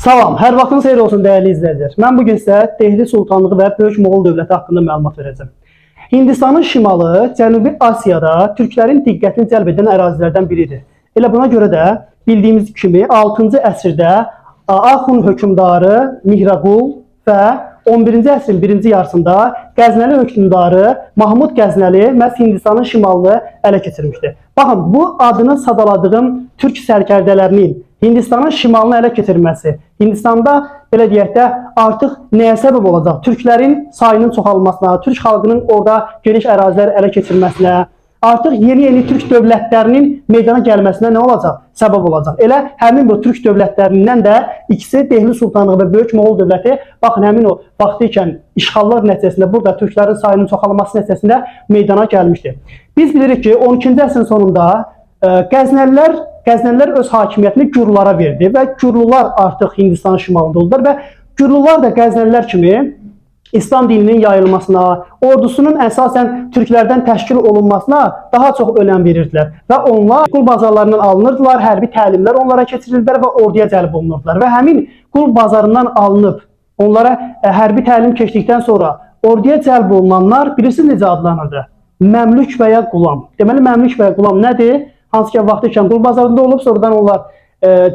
Salam, hər vaxtınız xeyir olsun dəyərli izləyicilər. Mən bugün sizə Dehli Sultanlığı və Böyük Moğol dövləti haqqında məlumat verəcəm. Hindistanın şimalı Cənubi Asiyada türklərin diqqətini cəlb edən ərazilərdən biridir. Elə buna görə də bildiyimiz kimi 6-cı əsrdə Axun hökmdarı Mihraqul və 11-ci əsrin birinci yarısında Qəznəli hökmdarı Mahmud Qəznəli məhz Hindistanın şimalını ələ keçirmişdi. Baxın, bu adını sadaladığım türk sərkərdələrinin Hindistanın şimalını ələ keçirməsi, Hindistanda belə deyək də artıq nəyə səbəb olacaq? Türklərin sayının çoxalmasına, türk xalqının orada geniş ərazilər ələ keçirməsinə, artıq yeni türk dövlətlərinin meydana gəlməsinə nə olacaq? Səbəb olacaq. Elə həmin bu türk dövlətlərindən də ikisi Dehli Sultanlığı və Böyük Moğol dövləti, baxın, həmin o vaxtı ikən işğallar nəticəsində burada türklərin sayının çoxalması nəticəsində meydana gəlmişdi. Biz bilirik ki, 12-ci əsrin sonunda Qəznəlilər öz hakimiyyətini Gürlulara verdi və Gürlular artıq Hindistanın şimalında oldular və Gürlular da Qəznəlilər kimi İslam dininin yayılmasına, ordusunun əsasən türklərdən təşkil olunmasına daha çox önəm verirdilər və onlar qul bazarlarından alınırdılar, hərbi təlimlər onlara keçirildilər və orduya cəlb olunurdular və həmin qul bazarından alınıb onlara hərbi təlim keçdikdən sonra orduya cəlb olunanlar bilirsiniz necə adlanırdı? Məmlük və ya qulam. Deməli, məmlük və ya qulam nədir? Hansı ki, vaxtı ikən qul bazarında olub, sonradan onlar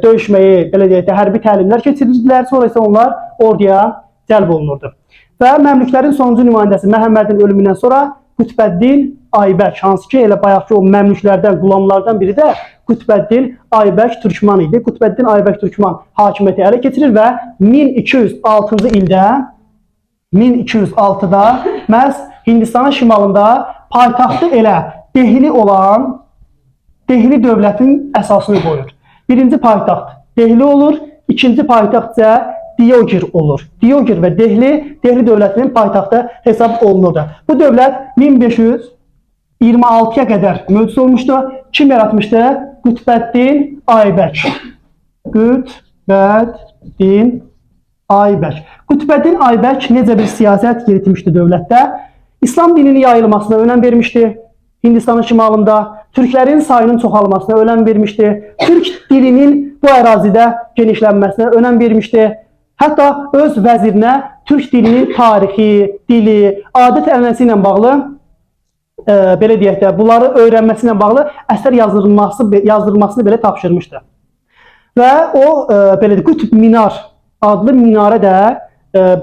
döyüşməyi, belə deyək də, hərbi təlimlər keçirirdilər, sonra isə onlar orduya cəlb olunurdu. Və məmlüklərin sonuncu nümayəndəsi Məhəmmədin ölümündən sonra Qutbəddin Aybək, hansı ki, elə bayaqki o məmlüklərdən, qulamlardan biri də Qutbəddin Aybək Türkman idi. Qutbəddin Aybək Türkman hakimiyyəti ələ keçirir və 1206-cı ildə, 1206-da məhz Hindistanın şimalında paytaxtı elə Dehli olan Dehli dövlətin əsasını qoyur. Birinci paytaxt Dehli olur, ikinci paytaxt isə Diogir olur. Diogir və Dehli dövlətinin paytaxtı hesab olunurdu. Bu dövlət 1526-ya qədər mövcud olmuşdu. Kim yaratmışdı? Qutbəddin Aybək. Qutbəddin Aybək. Qutbəddin Aybək necə bir siyasət yeritmişdi dövlətdə? İslam dininin yayılmasına önəm vermişdi. Hindistanın şimalında türklərin sayının çoxalmasına önəm vermişdi. Türk dilinin bu ərazidə genişlənməsinə önəm vermişdi. Hətta öz vəzirinə türk dilinin tarixi, dili, adət ənənəsi ilə bağlı, belə deyək də, bunları öyrənməsi ilə bağlı əsər yazdırılmasını belə tapşırmışdı. Və o, belə deyək, Qutb Minar adlı minarə də,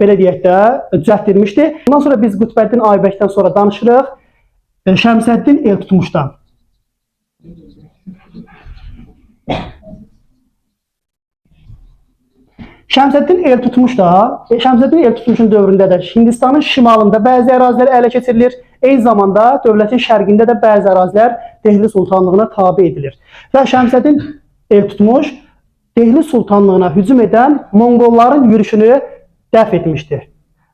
belə deyək də, düzəltdirmişdi. Bundan sonra biz Qutbəddin Aybəkdən sonra danışırıq. Şəmsəddin Eltutmuşdan. Şəmsəddin Eltutmuşun dövründə də Hindistanın şimalında bəzi ərazilər ələ keçirilir. Eyni zamanda dövlətin şərqində də bəzi ərazilər Dehli Sultanlığına tabe edilir. Və Şəmsəddin Eltutmuş Dehli Sultanlığına hücum edən Monqolların yürüşünü dəf etmişdi.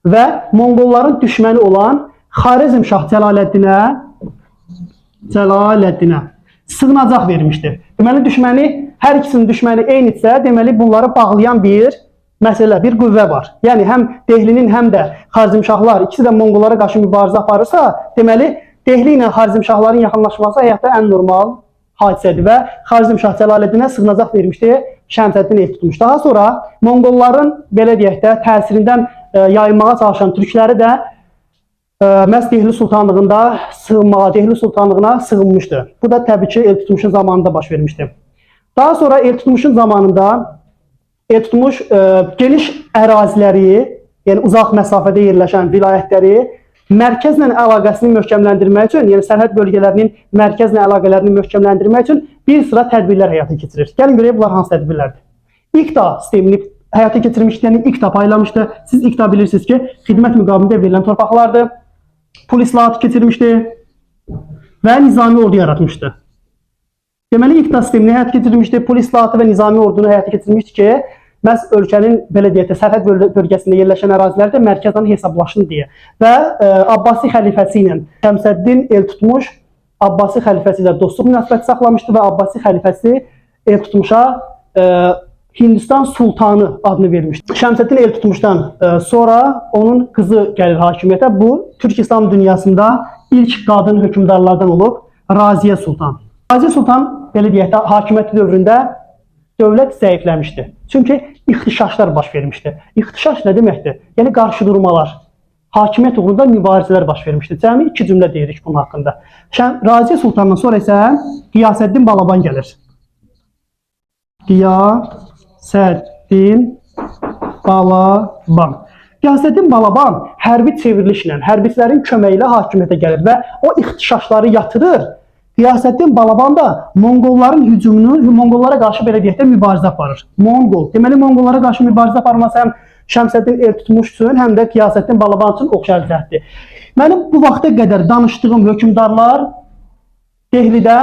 Və Monqolların düşməni olan Xarəzmşah Cəlaləddinə sığınacaq vermişdir. Deməli, hər ikisinin düşməni eynidirsə, deməli, bunları bağlayan bir məsələ, bir qüvvə var. Yəni, həm Dehlinin, həm də Xarəzmşahlar, ikisi də Monqollara qarşı mübarizə aparırsa, deməli, Dehli ilə Xarəzmşahların yaxınlaşması həyatda ən normal hadisədir və Xarəzmşah Cəlaləddinə sığınacaq vermişdi, Şəmsəddin Eltutmuş. Daha sonra Monqolların, belə deyək də, təsirindən yayınmağa çalışan türkləri də məhz Dehli Sultanlığında Dehli Sultanlığına sığınmışdı. Bu da təbii ki, Eltutmuşun zamanında baş vermişdi. Daha sonra Eltutmuşun zamanında Eltutmuş geniş əraziləri, yəni uzaq məsafədə yerləşən vilayətləri mərkəzlə əlaqəsini möhkəmləndirmək üçün, yəni sərhəd bölgələrinin mərkəzlə əlaqələrini möhkəmləndirmək üçün bir sıra tədbirlər həyata keçirir. Gəlin görək, bunlar hansı tədbirlərdir? İqta sistemini həyata keçirmişdi, yəni İqta paylamışdı. Siz İqta bilirsiniz ki, xidmət müqabilində verilən torpaqlardır. Pul islahatı keçirmişdi və nizami ordu yaratmışdı. Deməli, İqta sistemini həyata keçirmişdi, pul islahatı və nizami ordunu həyata keçirmişdi ki, məhz ölkənin, belə deyək də, sərhəd bölgəsində yerləşən ərazilərdə mərkəzdən hesablaşın deyə. Və Abbasi xəlifəsi ilə Şəmsəddin Eltutmuş Abbasi xəlifəsi ilə dostluq münasibəti saxlamışdı və Abbasi xəlifəsi Eltutmuşa Hindistan Sultanı adını vermişdi. Şəmsəddin Eltutmuşdan sonra onun qızı gəlir hakimiyyətə. Bu, Türk İslam dünyasında ilk qadın hökmdarlardan olub Raziyə Sultan. Raziyə Sultan, belə deyək də, hakimiyyəti dövründə dövlət zəifləmişdi. Çünki ixtişaşlar baş vermişdi. İxtişaş nə deməkdir? Yəni qarşıdurmalar, hakimiyyət uğrunda mübarizələr baş vermişdi. Cəmi 2 cümlə deyirik bunun haqqında. Raziyə Sultandan sonra isə Qiyasəddin Balaban gəlir. Qiyasəddin Balaban. Qiyasəddin Balaban hərbi çevrilişlə, hərbiçilərin köməyi ilə hakimiyyətə gəlir və o ixtişaşları yatırır. Qiyasəddin Balaban da Monqolların hücumunu, Monqollara qarşı belə deyək də mübarizə aparır. Deməli Monqollara qarşı mübarizə aparması həm Şəmsəddin Eltutmuş üçün, həm də Qiyasəddin Balaban üçün oxşar cəhətdir. Mənim bu vaxta qədər danışdığım hökmdarlar Dehlidə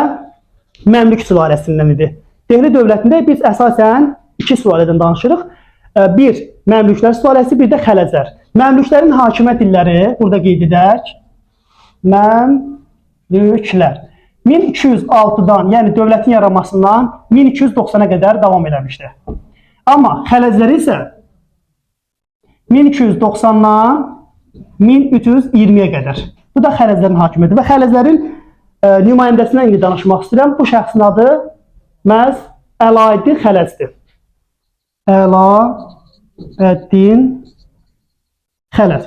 Məmlük sülaləsindən idi. Dehli dövlətində biz əsasən 2 sülalədən danışırıq. Bir Məmlüklər sülaləsi, bir də Xələzər. Məmlüklərin hakimiyyət illəri burada qeyd edək. Məmlüklər 1206-dan, yəni dövlətin yaranmasından 1290-a qədər davam eləmişdi. Amma Xələzər isə 1290-dan 1320-yə qədər. Bu da Xələzərin hakimiyyəti və Xələzərin nümayəndəsindən indi danışmaq istəyirəm. Bu şəxsin adı məhz Əlaəddin Xələzdir. Əlaəddin Xələz.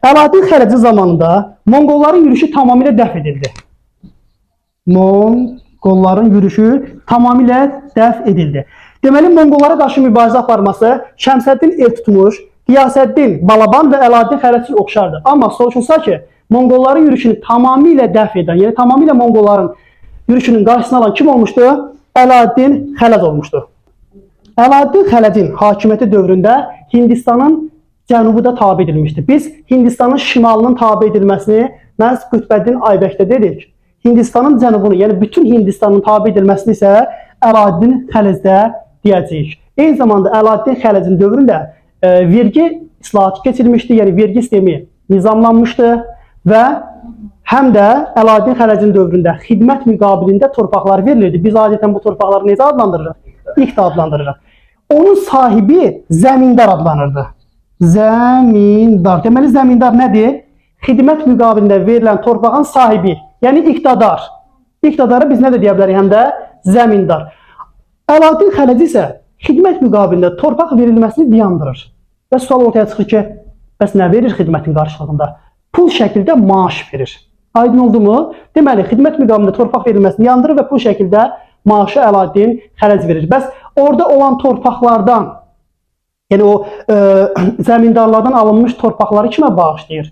Əlaəddin Xələzin zamanında Monqolların yürüşü tamamilə dəf edildi. Monqolların yürüşü tamamilə dəf edildi. Deməli, Monqollara qarşı mübarizə aparması Şəmsəddin Eltutmuş, Qiyasəddin Balaban və Əlaəddin Xələz oxşardır. Amma soruşulsa ki, Monqolların yürüşünü tamamilə dəf edən, yəni tamamilə Monqolların yürüşünün qarşısını alan kim olmuşdu? Əlaəddin Xələz olmuşdu. Əlaəddin Xələzin hakimiyyəti dövründə Hindistanın cənubu da tabe edilmişdi. Biz Hindistanın şimalının tabe edilməsini məhz Qütbəddin Aybəkdə dedik. Hindistanın cənubunu, yəni bütün Hindistanın tabe edilməsini isə Əlaəddin Xələzdə deyəcəyik. Eyni zamanda Əlaəddin Xələzin dövründə vergi islahatı keçirilmişdi, yəni vergi sistemi nizamlanmışdı və həm də Əlaəddin Xələzin dövründə xidmət müqabilində torpaqlar verilirdi. Biz adətən bu torpaqları necə adlandırırıq? İqd adlandırırıq. Onun sahibi zəmindar adlanırdı. Zəmindar. Deməli, zəmindar nədir? Xidmət müqabilində verilən torpağın sahibi, yəni iqtidar. İqtidarı biz nə də deyə bilərik, həm də zəmindar. Əlaəddin Xələz isə xidmət müqabilində torpaq verilməsini dayandırır. Və sual ortaya çıxır ki, bəs nə verir xidmətin qarşılığında? Pul şəkildə maaş verir. Aydın oldu mu? Deməli, xidmət müqabilində torpaq verilməsini dayandırır və pul şəkildə maaşı Əlaəddin Xələz verir. Bəs orada olan torpaqlardan, yəni o zəmindarlardan alınmış torpaqları kimə bağışlayır?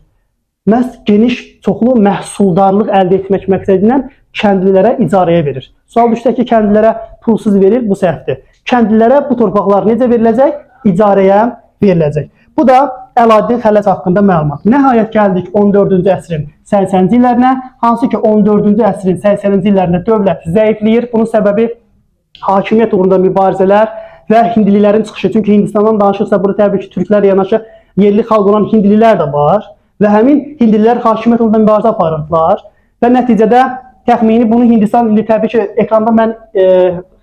Məhz geniş, çoxlu məhsuldarlıq əldə etmək məqsədilə kəndlilərə icarəyə verir. Sual düşsə ki, kəndlilərə pulsuz verir, bu səhvdir. Kəndlilərə bu torpaqlar necə veriləcək? İcarəyə veriləcək. Bu da Əlaəddin Xələz haqqında məlumat. Nəhayət gəldik 14-cü əsrin 80-ci illərinə, hansı ki 14-cü əsrin 80-ci illərində dövlət zəifləyir. Bunun səbəbi hakimiyyət uğrunda mübarizələr və hindililərin çıxışı. Çünki Hindistandan danışırsa, burada təbii ki, türklər yanaşı yerli xalq olan hindlilər də var və həmin hindlilər hakimiyyət uğrunda mübarizə aparırdılar və nəticədə təxmini bunu Hindistan, indi təbii ki, ekranda mən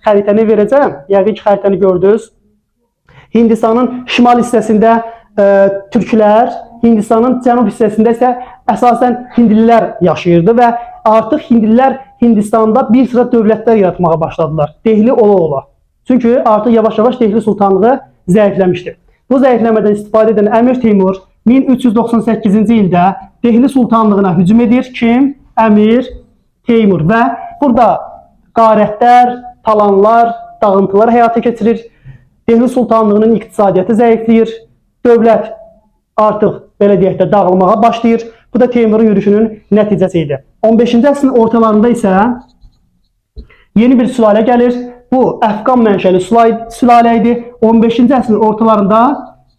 xəritəni verəcəm. Yəqin ki, xəritəni gördünüz. Hindistanın şimal hissəsində türklər, Hindistanın cənub hissəsində isə əsasən hindlilər yaşayırdı və artıq hindlilər Hindistanda bir sıra dövlətlər yaratmağa başladılar. Dehli ola-ola. Çünki artıq yavaş-yavaş Dehli sultanlığı zəifləmişdi. Bu zəifləmədən istifadə edən Əmir Teymur 1398-ci ildə Dehli sultanlığına hücum edir. Kim? Əmir Teymur və burada qarətlər, talanlar, dağıntılar həyata keçirir. Dehli sultanlığının iqtisadiyyatı zəifləyir. Dövlət artıq belə deyək də dağılmağa başlayır. Bu da Teymurun yürüşünün nəticəsi idi. 15-ci əsrin ortalarında isə yeni bir sülalə gəlir. Bu Əfqan mənşəli sülalə idi. 15-ci əsrin ortalarında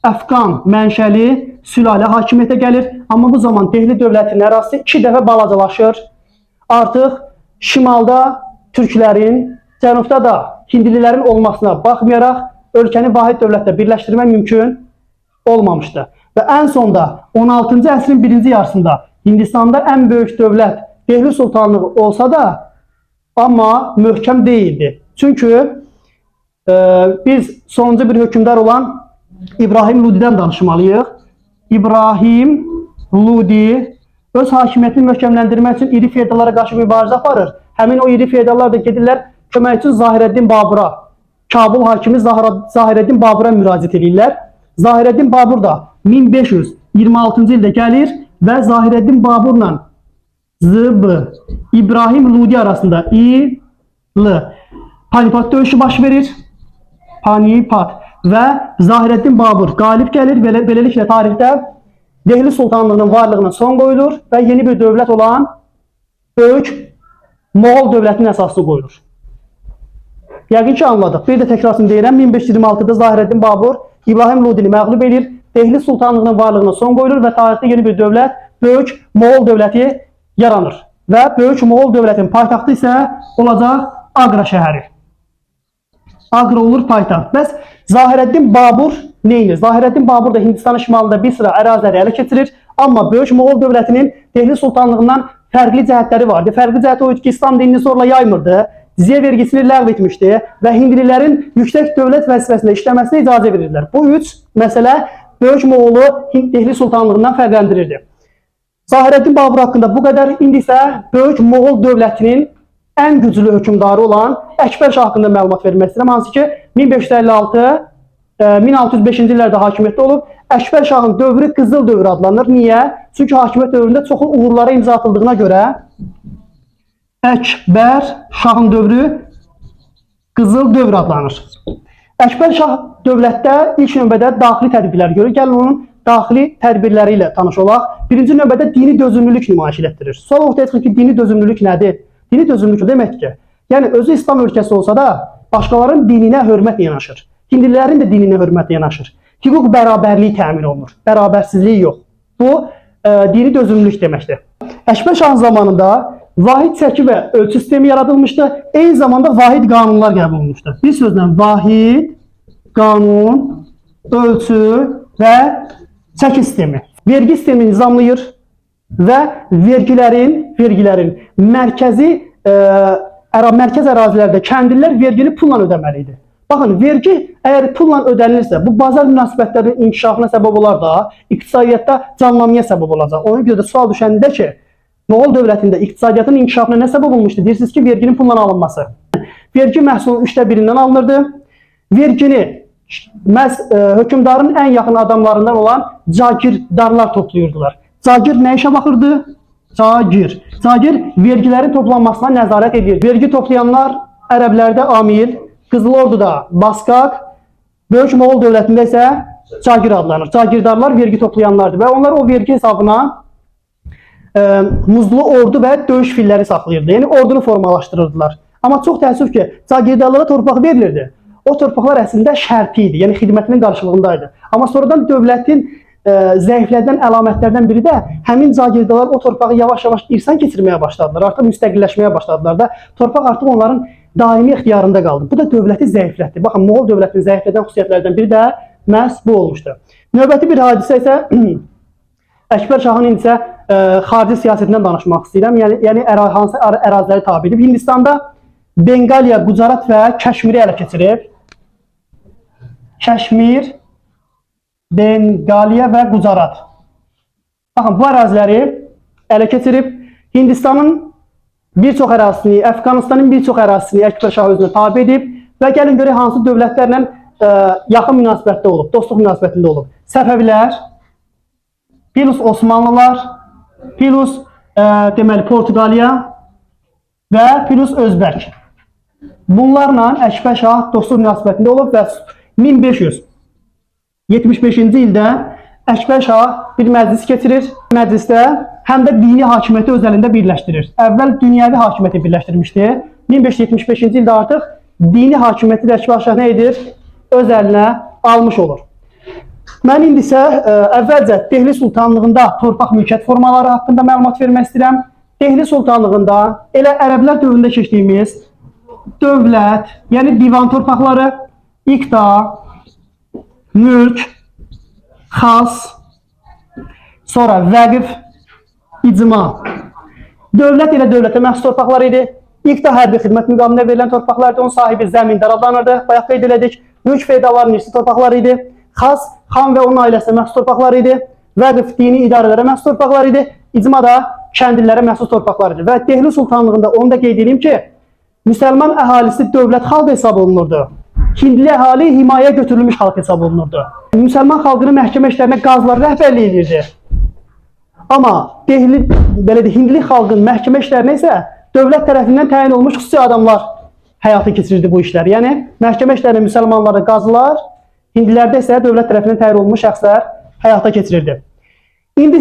Əfqan mənşəli sülalə hakimiyyətə gəlir. Amma bu zaman Dehli dövlətinin ərazisi 2 dəfə balacalaşır. Artıq şimalda türklərin, cənubda da hindililərin olmasına baxmayaraq ölkəni vahid dövlətlə birləşdirmək mümkün olmamışdı. Və ən sonda 16-cı əsrin birinci yarısında Hindistanda ən böyük dövlət Dehli sultanlığı olsa da amma möhkəm deyildi. Çünki biz sonuncu bir hökmdar olan İbrahim Ludidən danışmalıyıq. İbrahim Ludi öz hakimiyyətini möhkəmləndirmək üçün iri feodallara qarşı mübarizə aparır. Həmin o iri feodallar da gedirlər kömək üçün Zahirəddin Babura. Kabul hakimi Zahirəddin Babura müraciət edirlər. Zahirəddin Babur da 1526-cı ildə gəlir və Zahirəddin Baburla Z.B. İbrahim Ludi arasında Panipat döyüşü baş verir. Panipat və Zahirəddin Babur qalib gəlir. Beləliklə tarixdə Dehli Sultanlığının varlığına son qoyulur və yeni bir dövlət olan Böyük Moğol dövlətinin əsası qoyulur. Yəqin ki anladıq. Bir də təkrarını deyirəm. 1526-da Zahirəddin Babur İbrahim Ludini məğlub edir. Dehli Sultanlığının varlığına son qoyulur və tarixdə yeni bir dövlət Böyük Moğol dövləti yaranır. Və Böyük Moğol dövlətinin paytaxtı isə olacaq Agra şəhəri. Agra olur paytaxt. Bəs Zahirəddin Babur neyinir? Zahirəddin Babur da Hindistanın şimalında bir sıra əraziləri ələ keçirir. Amma Böyük Moğol dövlətinin Dehli Sultanlığından fərqli cəhətləri vardı. Fərqli cəhəti o ki, İslam dinini zorla yaymırdı. Ziyyə vergisini ləğv etmişdi və hindlilərin yüksək dövlət vəzifəsində işləməsinə icazə verirlər. Bu üç məsələ Böyük Moğolu Dehli Sultanlığından fərqləndirirdi. Zahirəddin Babur haqqında bu qədər. İndi isə Böyük Moğol dövlətinin ən güclü hökmdarı olan Əkbər Şah haqqında məlumat vermək istəyirəm. Hansı ki 1556-1605-ci illərdə hakimiyyətdə olub. Əkbər Şahın dövrü Qızıl dövrü adlanır. Niyə? Çünki hakimiyyət dövründə çoxlu uğurlara imza atıldığına görə Əkbər Şahın dövrü Qızıl dövr adlanır. Əkbər Şah dövlətdə ilk növbədə daxili tədbirlər görür. Gəlin onun daxili tədbirləri ilə tanış olaq. Birinci növbədə dini dözümlülük nümayiş etdirir. Sonra ortaya çıxır ki, dini dözümlülük nədir? Dini dözümlülük demək ki, yəni özü İslam ölkəsi olsa da başqalarının dininə hörmətlə yanaşır. Hindlilərin də dininə hörmətlə yanaşır. Hüquq bərabərliyi təmin olunur. Bərabərsizlik yox. Bu dini dözümlülük deməkdir. Əkbər Şahın zamanında vahid çəki və ölçü sistemi yaradılmışdı. Eyni zamanda vahid qanunlar qəbul olunmuşdu. Bir sözlə vahid, qanun, ölçü və çəki sistemi. Vergi sistemini nizamlayır və vergilərin mərkəz ərazilərdə kəndlilər vergini pulla ödəməli idi. Baxın, vergi əgər pulla ödənilirsə, bu bazar münasibətlərinin inkişafına səbəb olar da, iqtisadiyyatda canlanmaya səbəb olacaq. Ona görə də sual düşəndə ki, Moğol dövlətində iqtisadiyyatın inkişafına nə səbəb olmuşdu? Deyirsiniz ki, verginin pulla alınması. Vergi məhsulun 1/3-dən alınırdı. Vergini hökmdarın ən yaxın adamlarından olan cagirdarlar toplayırdılar. Cagir nə işə baxırdı? Cagir vergilərin toplanmasına nəzarət edir. Vergi toplayanlar ərəblərdə amil, Qızıl Orduda baskaq, Böyük Moğol dövlətində isə cagir adlanır. Cagirdarlar vergi toplayanlardır və onlar o vergi hesabına muzlu ordu və döyüş filləri saxlayırdı. Yəni ordunu formalaşdırırdılar. Amma çox təəssüf ki, cagirdarlara torpaq verilirdi. O torpaqlar əslində şərti idi, yəni xidmətinin qarşılığındaydı. Amma sonradan dövlətin zəiflədən əlamətlərdən biri də həmin cagirdarlar o torpağı yavaş-yavaş irsən keçirməyə başladılar. Artıq müstəqilləşməyə başladılar da torpaq artıq onların daimi ixtiyarında qaldı. Bu da dövləti zəiflətdi. Baxın, Moğol dövlətini zəiflədən xüsusiyyətlərdən biri də məhz bu olmuşdu. Növbəti bir hadisə isə Əkbər Şahın isə xarici siyasətindən danışmaq istəyirəm. Yəni hansı əraziləri tabi edib? Hindistanda Bengaliya, Gujarat və Kəşmiri ələ keçirib. Kəşmir, Bengaliya və Gujarat. Baxın, bu əraziləri ələ keçirib. Hindistanın bir çox ərazisini, Əfqanistanın bir çox ərazisini Əkbər Şah özünə tabi edib və gəlin görək hansı dövlətlərlə yaxın münasibətdə olub, dostluq münasibətində olub. Səfəvilər, Plus Osmanlılar, Plus deməli Portuqaliya və Plus Özbək. Bunlarla Əkbər Şah dostluq münasibətində olub və 1575-ci ildə Əkbər Şah bir məclis keçirir. Məclisdə həm də dini hakimiyyəti öz əlində birləşdirir. Əvvəl dünyəvi hakimiyyəti birləşdirmişdi. 1575-ci ildə artıq dini hakimiyyəti də Əkbər Şah nə edir? Öz əlinə almış olur. Mən indi isə əvvəlcə Dehli Sultanlığında torpaq mülkiyyət formaları haqqında məlumat vermək istəyirəm. Dehli Sultanlığında elə ərəblər dövründə keçdiyimiz dövlət, yəni divan torpaqları, iqta, mülk, xas, sonra vəqif, icma. Dövlət elə dövlətə məxsus torpaqlar idi. İqta hərbi xidmət müqabilində verilən torpaqlardı. Onun sahibi zəmindar adlanırdı. Bayaq qeyd elədik. Mülk feodalların irsi torpaqları idi. Xas, xan və onun ailəsinə məxsus torpaqlar idi. Vəqif dini idarələrə məxsus torpaqlar idi. İcma da kəndlilərə məxsus torpaqlar idi. Və Dehli Sultanlığında onu da qeyd edeyim ki, müsəlman əhalisi dövlət xalq hesab olunurdu. Hindli əhali himayəyə götürülmüş xalq hesab olunurdu. Müsəlman xalqının məhkəmə işlərinə qazılar rəhbərlik edirdi. Amma Hindli xalqın məhkəmə işlərinə isə dövlət tərəfindən təyin olunmuş xüsusi adamlar həyata keçirirdi bu işləri. Yəni məhkəmə işlərini müsəlmanlara qazılar, hindlilərdə isə dövlət tərəfindən təyin olunmuş şəxslər həyata keçirirdi. İndi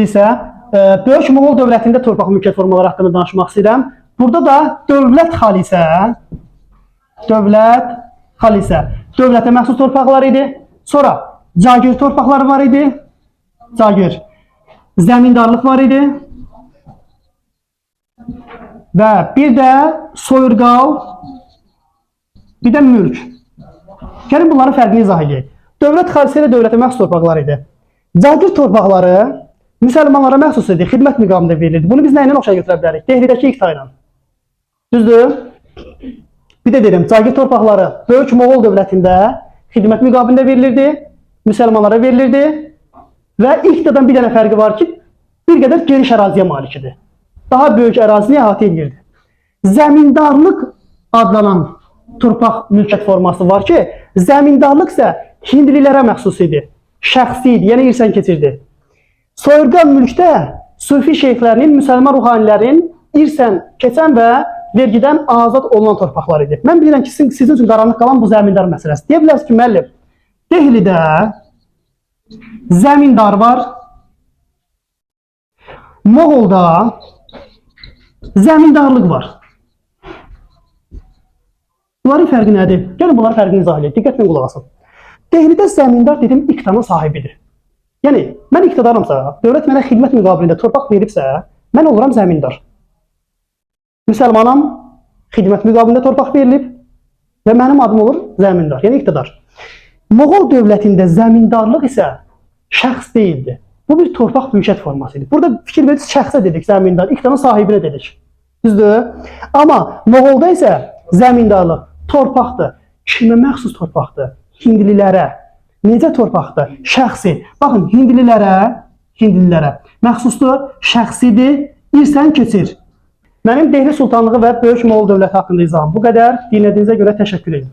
isə Böyük Moğol dövlətində torpaq mülkiyyət formaları haqqında danışmaq istəyirəm. Burada da dövlət dövlətə məxsus torpaqlar idi. Sonra cagir torpaqları var idi. Zəmindarlıq var idi. Və bir də soyurqal, bir də mülk. Gəlin bunların fərqini izah edək. Dövlət xalisə ilə dövlətə məxsus torpaqlar idi. Cagir torpaqları müsəlmanlara məxsus idi, xidmət müqamında verilirdi. Bunu biz nə ilə oxşa götürə bilərik? Dehlidəki iqta ilə. Düzdür? Bir də deyirəm, cagir torpaqları Böyük Moğol dövlətində xidmət müqabilində verilirdi, müsəlmanlara verilirdi və iqtadan bir dənə fərqi var ki, bir qədər geniş əraziyə malikdir. Daha böyük ərazini əhatə edirdi. Zəmindarlıq adlanan torpaq mülkiyyət forması var ki, zəmindarlıq isə hindlilərə məxsus idi, şəxsi idi, yəni irsən keçirdi. Soyurqal mülkdə sufi şeyxlərinin, müsəlman ruhanilərin irsən keçən və vergidən azad olunan torpaqlar idi. Mən bilirəm ki, sizin üçün qaranlıq qalan bu zəmindar məsələsi. Deyə bilərsiniz ki, müəllim, Dehlidə zəmindar var, Moğolda zəmindarlıq var. Bunların fərqi nədir? Gəlin bunların fərqini izah edək. Diqqətlə qulaq asın. Dehlidə zəmindar dedim, iqtanın sahibidir. Yəni, mən iqtidarımsa, dövlət mənə xidmət müqabilində torpaq veribsə, mən oluram zəmindar. Müsəlmanam, xidmət müqabilində torpaq verilib və mənim adım olur zəmindar, yəni iqtidar. Moğol dövlətində zəmindarlıq isə şəxs deyildi. Bu bir torpaq mülkiyyət forması idi. Burada fikir verirsiniz, şəxsə dedik zəmindar, iqtanın sahibinə dedik. Düzdür? Amma Moğolda isə zəmindarlıq torpaqdır. Kimə məxsus torpaqdır? Hindlilərə. Necə torpaqdır? Şəxsi. Baxın, hindlilərə məxsusdur, şəxsidir, irsən keçir. Mənim Dehli Sultanlığı və Böyük Moğol dövləti haqqında izahım bu qədər. Dinlədiyinizə görə təşəkkür edirəm.